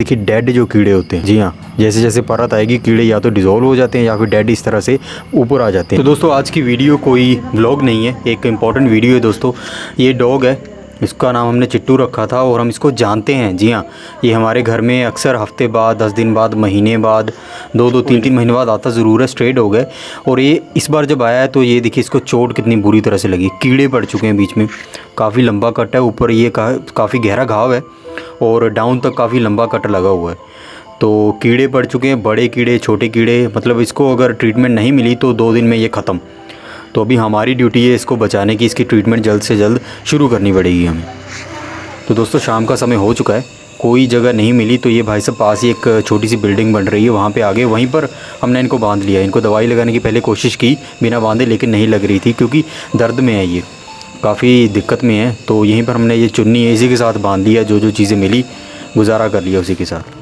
देखिए डेड जो कीड़े होते हैं, जी हाँ, जैसे जैसे परत आएगी कीड़े या तो डिज़ोल्व हो जाते हैं या फिर डेड इस तरह से ऊपर आ जाते हैं। तो दोस्तों आज की वीडियो कोई व्लॉग नहीं है, एक इम्पॉर्टेंट वीडियो है दोस्तों। ये डॉग है, इसका नाम हमने चिट्टू रखा था और हम इसको जानते हैं। जी हाँ, ये हमारे घर में अक्सर हफ्ते बाद, 10 दिन बाद, महीने बाद, 2-2, 3-3 महीने बाद आता ज़रूर है। स्ट्रे डॉग है और ये इस बार जब आया है तो ये देखिए इसको चोट कितनी बुरी तरह से लगी, कीड़े पड़ चुके हैं बीच में, काफ़ी लंबा कट है, ऊपर ये काफ़ी गहरा घाव है और डाउन तक काफ़ी लंबा कट लगा हुआ है। तो कीड़े पड़ चुके हैं, बड़े कीड़े, छोटे कीड़े, मतलब इसको अगर ट्रीटमेंट नहीं मिली तो 2 दिन में ये ख़त्म। तो अभी हमारी ड्यूटी है इसको बचाने की, इसकी ट्रीटमेंट जल्द से जल्द शुरू करनी पड़ेगी हमें। तो दोस्तों शाम का समय हो चुका है, कोई जगह नहीं मिली तो ये भाई साहब पास ही एक छोटी सी बिल्डिंग बन रही है, वहाँ पे आगे वहीं पर हमने इनको बांध लिया। इनको दवाई लगाने की पहले कोशिश की बिना बांधे, लेकिन नहीं लग रही थी क्योंकि दर्द में है, ये काफ़ी दिक्कत में है। तो यहीं पर हमने ये चुन्नी है इसी के साथ बांध लिया, जो जो चीज़ें मिली गुजारा कर लिया उसी के साथ।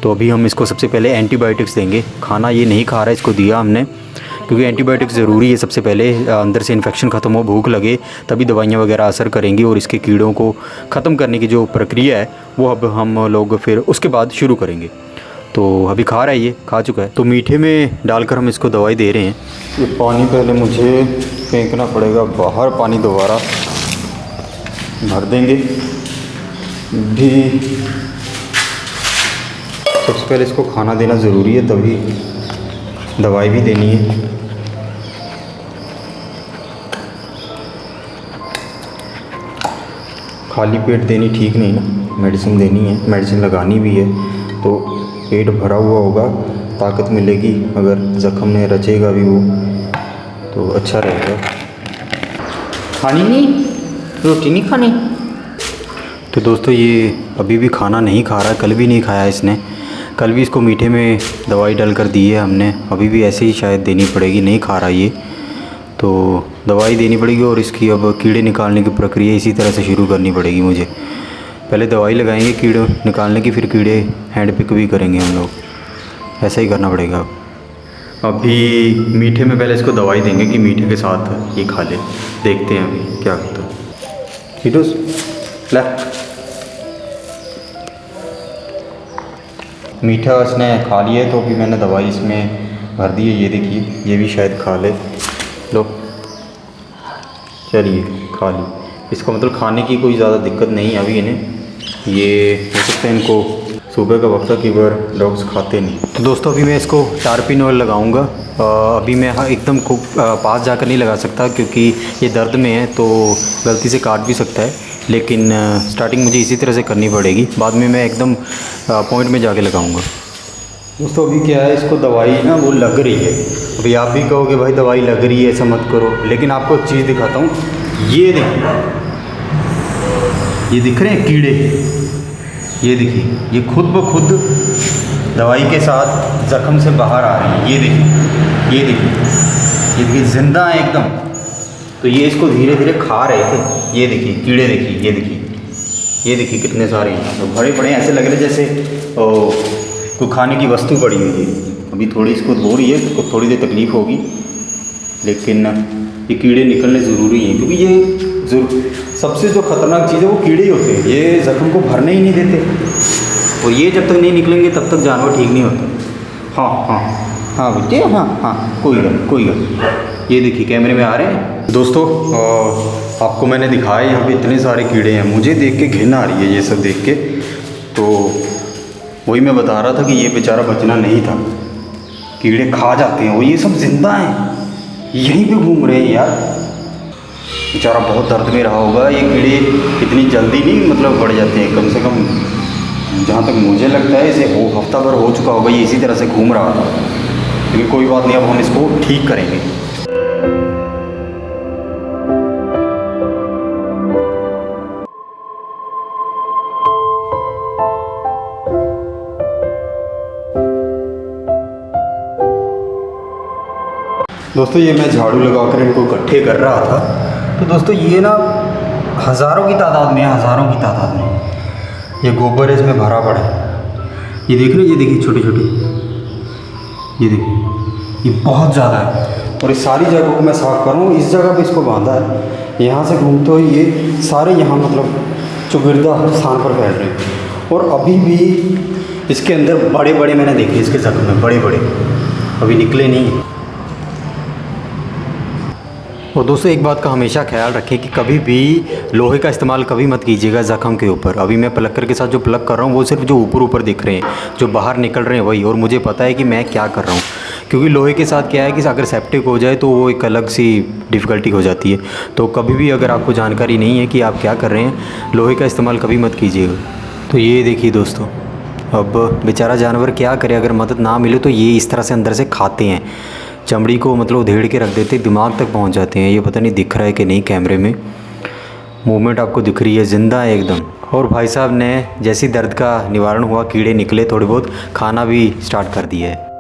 तो अभी हम इसको सबसे पहले एंटीबायोटिक्स देंगे। खाना ये नहीं खा रहा है, इसको दिया हमने क्योंकि एंटीबायोटिक्स ज़रूरी है। सबसे पहले अंदर से इन्फेक्शन ख़त्म हो, भूख लगे, तभी दवाइयाँ वगैरह असर करेंगी और इसके कीड़ों को ख़त्म करने की जो प्रक्रिया है वो अब हम लोग फिर उसके बाद शुरू करेंगे। तो अभी खा रहा है, ये खा चुका है। तो मीठे में डालकर हम इसको दवाई दे रहे हैं। ये पानी पहले मुझे फेंकना पड़ेगा बाहर, पानी दोबारा भर देंगे। भी सबसे पहले इसको खाना देना ज़रूरी है, तभी दवाई भी देनी है। खाली पेट देनी ठीक नहीं ना, मेडिसिन देनी है, मेडिसिन लगानी भी है। तो पेट भरा हुआ होगा, ताकत मिलेगी, अगर ज़ख्म में रचेगा भी वो तो अच्छा रहेगा। खानी नहीं, रोटी नहीं खानी। तो दोस्तों ये अभी भी खाना नहीं खा रहा है, कल भी नहीं खाया इसने। कल भी इसको मीठे में दवाई डाल कर दी है हमने, अभी भी ऐसे ही शायद देनी पड़ेगी, नहीं खा रहा ये। तो दवाई देनी पड़ेगी और इसकी अब कीड़े निकालने की प्रक्रिया इसी तरह से शुरू करनी पड़ेगी मुझे। पहले दवाई लगाएंगे कीड़े निकालने की, फिर कीड़े हैंड पिक भी करेंगे हम लोग, ऐसा ही करना पड़ेगा। अभी मीठे में पहले इसको दवाई देंगे कि मीठे के साथ ये खा ले, देखते हैं अभी क्या करता है। कीटोस ला, मीठा इसने खा लिया है तो अभी मैंने दवाई इसमें भर दी है, ये देखिए, ये भी शायद खा ले। लो चलिए खा ली। इसका मतलब खाने की कोई ज़्यादा दिक्कत नहीं है अभी इन्हें। ये हो सकता है इनको सुबह का वक्त की बार डॉग्स खाते नहीं। तो दोस्तों अभी मैं इसको टारपिन ऑयल लगाऊंगा। अभी मैं एकदम खूब पास जाकर नहीं लगा सकता क्योंकि ये दर्द में है, तो गलती से काट भी सकता है, लेकिन स्टार्टिंग मुझे इसी तरह से करनी पड़ेगी, बाद में मैं एकदम पॉइंट में जाके लगाऊंगा। दोस्तों अभी क्या है, इसको दवाई ना वो लग रही है। अभी आप भी कहोगे भाई दवाई लग रही है ऐसा मत करो, लेकिन आपको एक चीज़ दिखाता हूँ। ये देखिए, ये दिख रहे हैं कीड़े, ये देखिए, ये खुद ब खुद दवाई के साथ ज़ख्म से बाहर आ रहे हैं। ये देखिए, ये देखिए, ये देखिए जिंदा है एकदम। तो ये इसको धीरे धीरे खा रहे थे। ये देखिए कीड़े, देखिए, ये देखिए, ये देखिए कितने सारे हैं, तो बड़े बड़े ऐसे लग रहे जैसे कोई खाने की वस्तु पड़ी हुई है। अभी थोड़ी इसको हो रही है, इसको थोड़ी देर तकलीफ़ होगी, लेकिन ये कीड़े निकलने ज़रूरी हैं क्योंकि ये सबसे जो ख़तरनाक चीज़ है वो कीड़े ही होते हैं। ये ज़ख्म को भरने ही नहीं देते और ये जब तक नहीं निकलेंगे तब तक जानवर ठीक नहीं होता। हाँ हाँ हाँ बेटे, हाँ हाँ, कोई गल कोई गल। ये देखिए कैमरे में आ रहे हैं। दोस्तों आपको मैंने दिखाया यहाँ पे इतने सारे कीड़े हैं, मुझे देख के घिन आ रही है ये सब देख के। तो वही मैं बता रहा था कि ये बेचारा बचना नहीं था, कीड़े खा जाते हैं, वो ये सब जिंदा हैं, यहीं पे घूम रहे हैं यार। बेचारा बहुत दर्द में रहा होगा। ये कीड़े इतनी जल्दी नहीं मतलब बढ़ जाते हैं, कम से कम जहाँ तक मुझे लगता है इसे हफ्ता भर हो चुका होगा, ये इसी तरह से घूम रहा था। लेकिन कोई बात नहीं, अब हम इसको ठीक करेंगे। दोस्तों ये मैं झाड़ू लगाकर इनको इकट्ठे कर रहा था। तो दोस्तों ये ना हज़ारों की तादाद में है, हज़ारों की तादाद में ये गोबर है, इसमें भरा पड़ा है। ये देख रहे, ये देखिए छोटे छोटे, ये देखिए, ये बहुत ज़्यादा है। और इस सारी जगह को मैं साफ़ कर रहा हूँ, इस जगह पे इसको बांधा है, यहाँ से घूमते हुए ये सारे यहाँ मतलब चौगिरदा स्थान पर फैल रहे हैं। और अभी भी इसके अंदर बड़े बड़े मैंने देखे, इसके जख्म में बड़े बड़े अभी निकले नहीं। और दोस्तों एक बात का हमेशा ख्याल रखें कि कभी भी लोहे का इस्तेमाल कभी मत कीजिएगा ज़ख्म के ऊपर। अभी मैं प्लकर के साथ जो प्लग कर रहा हूँ वो सिर्फ जो ऊपर ऊपर दिख रहे हैं, जो बाहर निकल रहे हैं वही। और मुझे पता है कि मैं क्या कर रहा हूँ, क्योंकि लोहे के साथ क्या है कि अगर सेप्टिक हो जाए तो वो एक अलग सी डिफ़िकल्टी हो जाती है। तो कभी भी अगर आपको जानकारी नहीं है कि आप क्या कर रहे हैं, लोहे का इस्तेमाल कभी मत कीजिएगा। तो ये देखिए दोस्तों, अब बेचारा जानवर क्या करे, अगर मदद ना मिले तो ये इस तरह से अंदर से खाते हैं, चमड़ी को मतलब उधेड़ के रख देते, दिमाग तक पहुंच जाते हैं। ये पता नहीं दिख रहा है कि नहीं कैमरे में, मूवमेंट आपको दिख रही है, ज़िंदा है एकदम। और भाई साहब ने जैसी दर्द का निवारण हुआ, कीड़े निकले थोड़े बहुत, खाना भी स्टार्ट कर दिया है।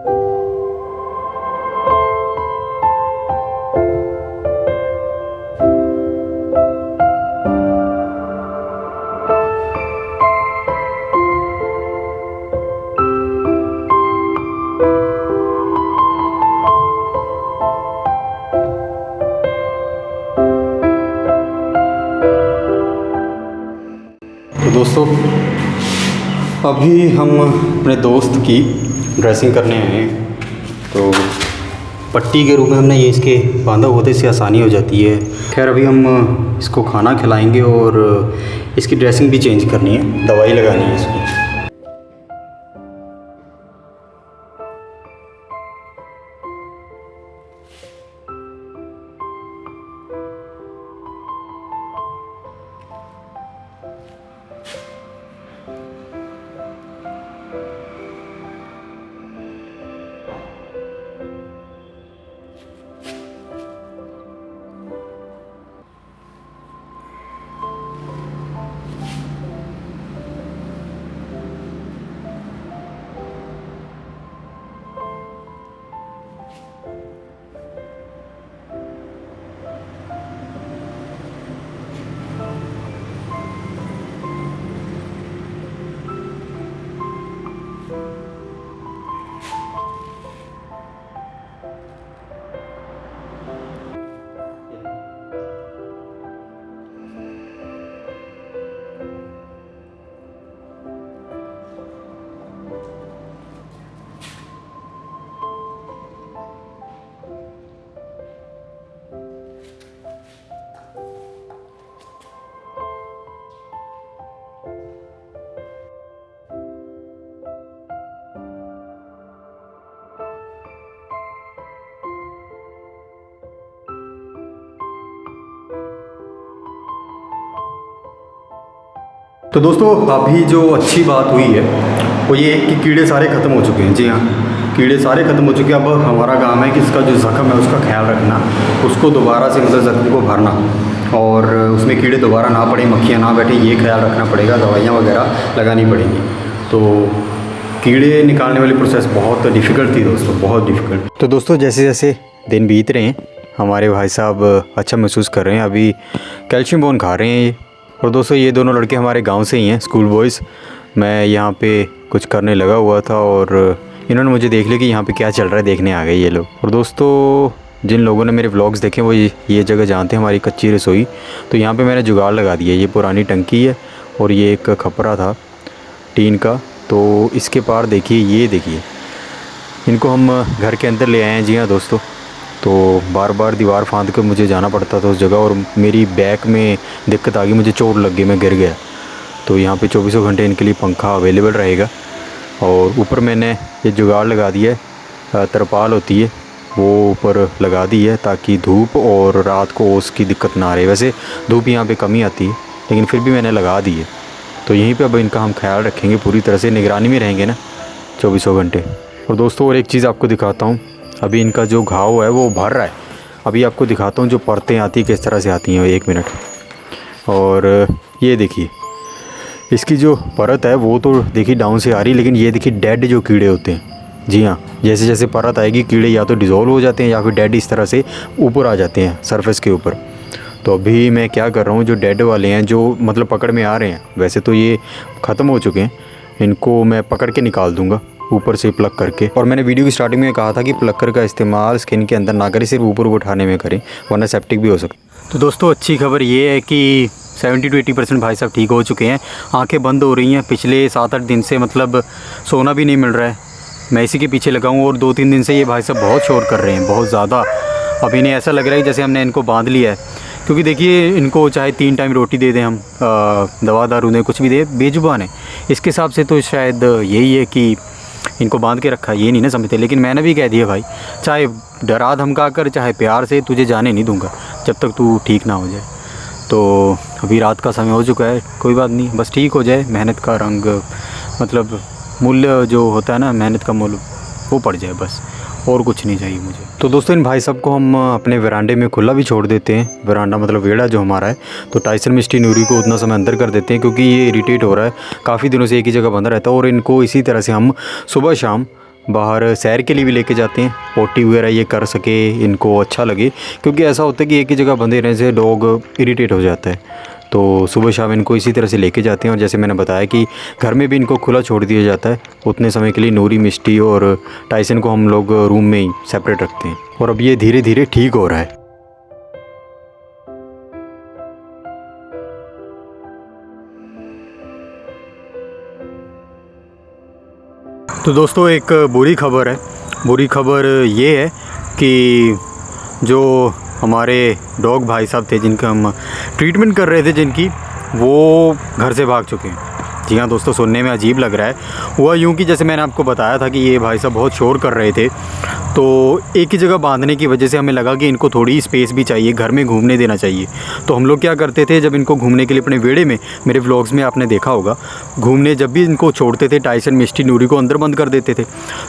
तो दोस्तों अभी हम अपने दोस्त की ड्रेसिंग करने आए हैं। तो पट्टी के रूप में हमने ये इसके बांधा हुआ था, इससे आसानी हो जाती है। खैर अभी हम इसको खाना खिलाएंगे और इसकी ड्रेसिंग भी चेंज करनी है, दवाई लगानी है इसको। तो दोस्तों अभी जो अच्छी बात हुई है वो ये कि कीड़े सारे ख़त्म हो चुके हैं। जी हाँ, कीड़े सारे ख़त्म हो चुके हैं। अब हमारा काम है कि इसका जो ज़ख्म है उसका ख्याल रखना, उसको दोबारा से मतलब ज़ख्म को भरना और उसमें कीड़े दोबारा ना पड़े, मक्खियाँ ना बैठे, ये ख्याल रखना पड़ेगा। दवाइयाँ वगैरह लगानी पड़ेंगी। तो कीड़े निकालने वाली प्रोसेस बहुत डिफ़िकल्ट थी दोस्तों, बहुत डिफ़िकल्ट। तो दोस्तों जैसे जैसे दिन बीत रहे हैं हमारे भाई साहब अच्छा महसूस कर रहे हैं। अभी कैल्शियम बोन खा रहे हैं ये। और दोस्तों ये दोनों लड़के हमारे गांव से ही हैं, स्कूल बॉयज़। मैं यहाँ पे कुछ करने लगा हुआ था और इन्होंने मुझे देख लिया कि यहाँ पे क्या चल रहा है, देखने आ गए ये लोग। और दोस्तों जिन लोगों ने मेरे व्लॉग्स देखे वो ये जगह जानते हैं, हमारी कच्ची रसोई। तो यहाँ पे मैंने जुगाड़ लगा दिया। ये पुरानी टंकी है और ये एक खपरा था टीन का। तो इसके पार देखिए, ये देखिए, इनको हम घर के अंदर ले आए हैं। जी हाँ दोस्तों, तो बार बार दीवार फांद कर मुझे जाना पड़ता था उस जगह और मेरी बैक में दिक्कत आ गई, मुझे चोट लग गई, मैं गिर गया। तो यहाँ पे 24 घंटे इनके लिए पंखा अवेलेबल रहेगा। और ऊपर मैंने ये जुगाड़ लगा दिया है, तरपाल होती है वो ऊपर लगा दी है ताकि धूप और रात को ओस की दिक्कत ना रहे। वैसे धूप यहाँ पे कमी आती है लेकिन फिर भी मैंने लगा दी है। तो यहीं पे अब इनका हम ख्याल रखेंगे, पूरी तरह से निगरानी में रहेंगे ना 24 घंटे। और दोस्तों और एक चीज़ आपको दिखाता हूँ, अभी इनका जो घाव है वो भर रहा है। अभी आपको दिखाता हूँ जो परतें आती हैं किस तरह से आती हैं, 1 मिनट। और ये देखिए इसकी जो परत है वो तो देखिए डाउन से आ रही, लेकिन ये देखिए डेड जो कीड़े होते हैं। जी हाँ, जैसे जैसे परत आएगी कीड़े या तो डिज़ोल्व हो जाते हैं या फिर डेड इस तरह से ऊपर आ जाते हैं सरफेस के ऊपर। तो अभी मैं क्या कर रहा हूँ, जो डेड वाले हैं जो मतलब पकड़ में आ रहे हैं, वैसे तो ये ख़त्म हो चुके हैं, इनको मैं पकड़ के निकाल दूँगा ऊपर से प्लग करके। और मैंने वीडियो की स्टार्टिंग में कहा था कि प्लकर का इस्तेमाल स्किन के अंदर ना करें, सिर्फ ऊपर उठाने में करें, वरना सेप्टिक भी हो सकता है। तो दोस्तों अच्छी खबर ये है कि 70 to 80% भाई साहब ठीक हो चुके हैं। आंखें बंद हो रही हैं पिछले 7-8 दिन से, मतलब सोना भी नहीं मिल रहा है। मैं इसी के पीछे लगा हूँ और 2-3 दिन से ये भाई साहब बहुत शोर कर रहे हैं, बहुत ज़्यादा। अब इन्हें ऐसा लग रहा है जैसे हमने इनको बांध लिया है, क्योंकि देखिए इनको चाहे 3 टाइम रोटी दे दें हम, दवा दारू दें, कुछ भी दे, बेजुबान है। इसके हिसाब से तो शायद यही है कि इनको बांध के रखा, ये नहीं ना समझते। लेकिन मैंने भी कह दिया भाई, चाहे डरा धमका कर, चाहे प्यार से, तुझे जाने नहीं दूंगा जब तक तू ठीक ना हो जाए। तो अभी रात का समय हो चुका है, कोई बात नहीं, बस ठीक हो जाए, मेहनत का रंग, मतलब मूल्य जो होता है ना, मेहनत का मूल्य, वो पड़ जाए बस, और कुछ नहीं चाहिए मुझे। तो दोस्तों इन भाई साहब को हम अपने वरांडे में खुला भी छोड़ देते हैं। वरांडा मतलब वेड़ा जो हमारा है, तो टाइसन मिस्टी नूरी को उतना समय अंदर कर देते हैं, क्योंकि ये इरिटेट हो रहा है, काफ़ी दिनों से एक ही जगह बंधा रहता है। और इनको इसी तरह से हम सुबह शाम बाहर सैर के लिए भी लेके जाते हैं, पोटी वगैरह ये कर सके, इनको अच्छा लगे, क्योंकि ऐसा होता है कि एक ही जगह बंधे रहने से डॉग इरिटेट हो जाता है। तो सुबह शाम इनको इसी तरह से लेके जाते हैं। और जैसे मैंने बताया कि घर में भी इनको खुला छोड़ दिया जाता है उतने समय के लिए। नूरी, मिस्टी और टाइसन को हम लोग रूम में ही सेपरेट रखते हैं। और अब ये धीरे धीरे ठीक हो रहा है। तो दोस्तों एक बुरी खबर है। बुरी खबर ये है कि जो हमारे डॉग भाई साहब थे, जिनका हम ट्रीटमेंट कर रहे थे, जिनकी, वो घर से भाग चुके हैं। जी हाँ दोस्तों, सुनने में अजीब लग रहा है। हुआ यूँ कि जैसे मैंने आपको बताया था कि ये भाई साहब बहुत शोर कर रहे थे, तो एक ही जगह बांधने की वजह से हमें लगा कि इनको थोड़ी स्पेस भी चाहिए, घर में घूमने देना चाहिए। तो हम लोग क्या करते थे, जब इनको घूमने के लिए अपने वेड़े में, मेरे व्लॉग्स में आपने देखा होगा, घूमने जब भी इनको छोड़ते थे, टाइसन, मिस्टी, नूरी को अंदर बंद कर देते थे।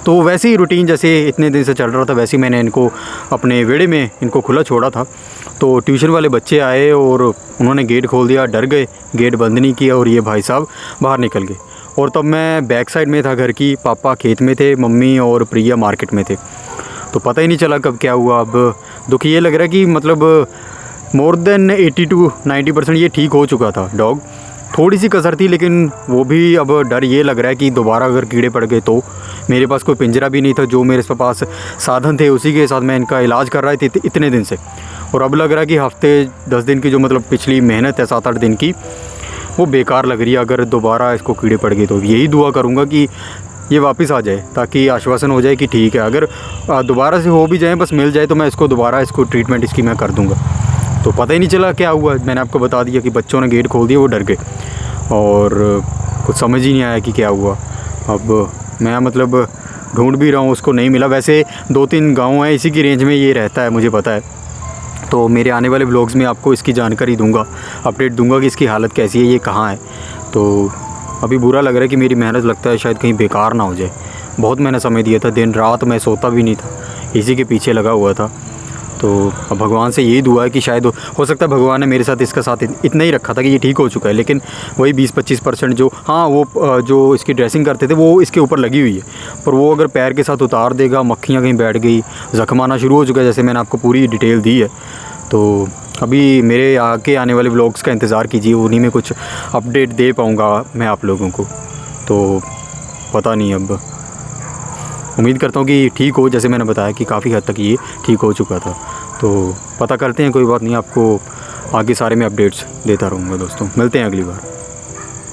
तो वैसे ही रूटीन जैसे इतने दिन से चल रहा था, वैसे ही मैंने इनको अपने वेड़े में इनको खुला छोड़ा था। तो ट्यूशन वाले बच्चे आए और उन्होंने गेट खोल दिया, डर गए, गेट बंद नहीं किया और ये भाई साहब बाहर निकल गए। और तब मैं बैक साइड में था घर की, पापा खेत में थे, मम्मी और प्रिया मार्केट में थे। तो पता ही नहीं चला कब क्या हुआ। अब दुख ये लग रहा है कि मतलब मोर देन 80 to 90% ये ठीक हो चुका था डॉग। थोड़ी सी कसर थी, लेकिन वो भी अब डर ये लग रहा है कि दोबारा अगर कीड़े पड़ गए तो। मेरे पास कोई पिंजरा भी नहीं था, जो मेरे पास साधन थे उसी के साथ मैं इनका इलाज कर रहा था इतने दिन से। और अब लग रहा है कि हफ्ते 10 दिन की जो मतलब पिछली मेहनत है 7-8 दिन की, वो बेकार लग रही है। अगर दोबारा इसको कीड़े पड़ गए तो यही दुआ करूँगा कि ये वापस आ जाए, ताकि आश्वासन हो जाए कि ठीक है। अगर दोबारा से हो भी जाए, बस मिल जाए, तो मैं इसको दोबारा इसको ट्रीटमेंट इसकी मैं कर दूँगा। तो पता ही नहीं चला क्या हुआ। मैंने आपको बता दिया कि बच्चों ने गेट खोल दिया, वो डर गए और कुछ समझ ही नहीं आया कि क्या हुआ। अब मैं मतलब ढूंढ भी रहा हूँ, उसको नहीं मिला। वैसे 2-3 गाँव हैं इसी की रेंज में ये रहता है, मुझे पता है। तो मेरे आने वाले व्लॉग्स में आपको इसकी जानकारी दूंगा, अपडेट दूंगा कि इसकी हालत कैसी है, ये कहाँ है। तो अभी बुरा लग रहा है कि मेरी मेहनत लगता है शायद कहीं बेकार ना हो जाए। बहुत मैंने समय दिया था, दिन रात मैं सोता भी नहीं था, इसी के पीछे लगा हुआ था। तो अब भगवान से यही दुआ है कि शायद हो सकता है भगवान ने मेरे साथ इसका साथ इतना ही रखा था कि ये ठीक हो चुका है। लेकिन वही 20-25% जो, हाँ, वो जो इसकी ड्रेसिंग करते थे वो इसके ऊपर लगी हुई है, पर वो अगर पैर के साथ उतार देगा, मक्खियाँ कहीं बैठ गई, ज़ख्म आना शुरू हो चुका है, जैसे मैंने आपको पूरी डिटेल दी है। तो अभी मेरे आगे आने वाले व्लॉग्स का इंतज़ार कीजिए, उन्हीं में कुछ अपडेट दे पाऊँगा मैं आप लोगों को। तो पता नहीं, अब उम्मीद करता हूँ कि ठीक हो, जैसे मैंने बताया कि काफ़ी हद तक ये ठीक हो चुका था। तो पता करते हैं, कोई बात नहीं, आपको आगे सारे में अपडेट्स देता रहूँगा दोस्तों। मिलते हैं अगली बार।